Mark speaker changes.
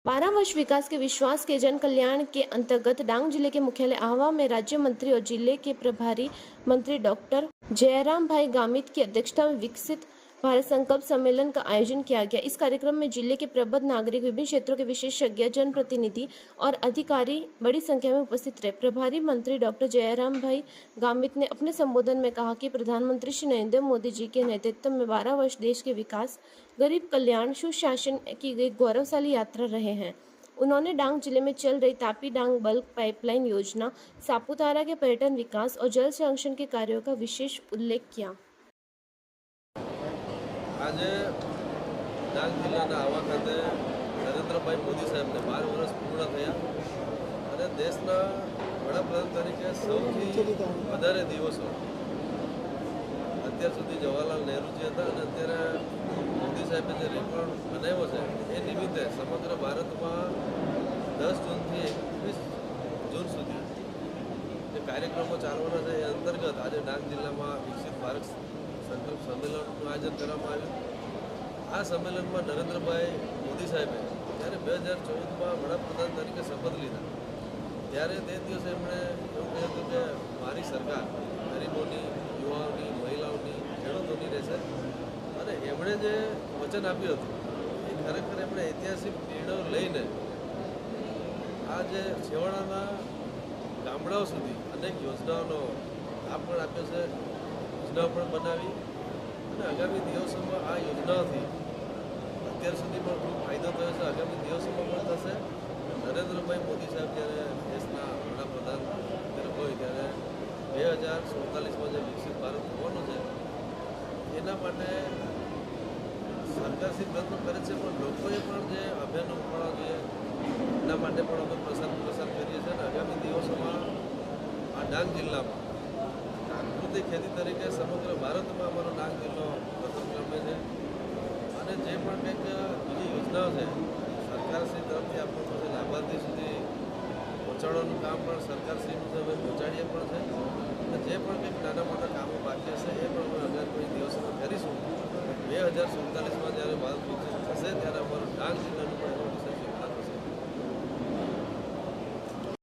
Speaker 1: 12 वर्ष विकास के विश्वास के जन कल्याण के अंतर्गत डांग जिले के मुख्यालय आह्वा में राज्य मंत्री और जिले के प्रभारी मंत्री डॉक्टर जयराम भाई गामित की अध्यक्षता में विकसित भारत संकल्प सम्मेलन का आयोजन किया गया। इस कार्यक्रम में जिले के प्रबुद्ध नागरिक, विभिन्न क्षेत्रों के विशेषज्ञ, जनप्रतिनिधि और अधिकारी बड़ी संख्या में उपस्थित रहे। प्रभारी मंत्री डॉक्टर जयराम भाई गामित ने अपने संबोधन में कहा कि प्रधानमंत्री श्री नरेंद्र मोदी जी के नेतृत्व में 12 वर्ष देश के विकास, गरीब कल्याण, सुशासन की एक गौरवशाली यात्रा रहे हैं। उन्होंने डांग जिले में चल रही तापी डांग बल्क पाइपलाइन योजना, सापुतारा के पर्यटन विकास और जल संरक्षण के कार्यों का विशेष उल्लेख किया।
Speaker 2: आज डांग जिल्लाના આહવા ખાતે નરેન્દ્રભાઈ મોદી સાહેબને 12 વર્ષ પૂર્ણ થયા અને દેશના વડાપ્રધાન તરીકે સૌથી વધારે દિવસો અત્યાર સુધી જવાહરલાલ નહેરુજી હતા અને અત્યારે મોદી સાહેબે જે રેકોર્ડ બનાવ્યો છે એ નિમિત્તે સમગ્ર ભારતમાં 10 જૂનથી 21 જૂન સુધી જે કાર્યક્રમો ચાલવાના છે એ અંતર્ગત આજે ડાંગ જિલ્લામાં વિકસિત ભારત સંકલ્પ સંમેલનનું આયોજન કરવામાં આવ્યું। આ સંમેલનમાં નરેન્દ્રભાઈ મોદી સાહેબે જ્યારે 2014માં વડાપ્રધાન તરીકે શપથ લીધા ત્યારે તે દિવસે એમણે એવું કહ્યું હતું કે મારી સરકાર ગરીબોની, યુવાઓની, મહિલાઓની, ખેડૂતોની રહેશે અને એમણે જે વચન આપ્યું હતું એ ખરેખર એમણે ઐતિહાસિક નિર્ણયો લઈને આ જે છેવાડાના ગામડાઓ સુધી અનેક યોજનાઓનો લાભ પણ આપ્યો છે, યોજનાઓ પણ બનાવી અને આગામી દિવસોમાં આ યોજનાઓથી અત્યાર સુધી પણ ખૂબ ફાયદો થયો છે, આગામી દિવસોમાં પણ થશે। નરેન્દ્રભાઈ મોદી સાહેબ જ્યારે દેશના વડાપ્રધાન ત્યારે હોય ત્યારે 2047માં જે વિકસિત ભારત હોવાનું છે એના માટે સરકાર પ્રયત્નો કરે છે, પણ લોકોએ પણ જે અભિયાનો ઉપાડવા જોઈએ એના માટે પણ અમે પ્રસાર કરીએ છીએ અને આગામી દિવસોમાં આ ડાંગ જિલ્લામાં પ્રાકૃતિક ખેતી તરીકે સમગ્ર ભારતમાં અમારો ડાંગ જિલ્લો પ્રથમ ક્રમે છે અને જે પણ કંઈક બીજી યોજનાઓ છે સરકારશ્રી તરફથી આપવાનું છે લાભાર્થી સુધી પહોંચાડવાનું કામ પણ સરકારશ્રીનું છે અમે પહોંચાડીએ પણ છે અને જે પણ કંઈક નાના મોટા કામો બાકી હશે એ પણ અમે આગામી દિવસોમાં કરીશું। 2047માં જ્યારે ભારત વિકસિત થશે ત્યારે અમારું ડાંગ જિલ્લો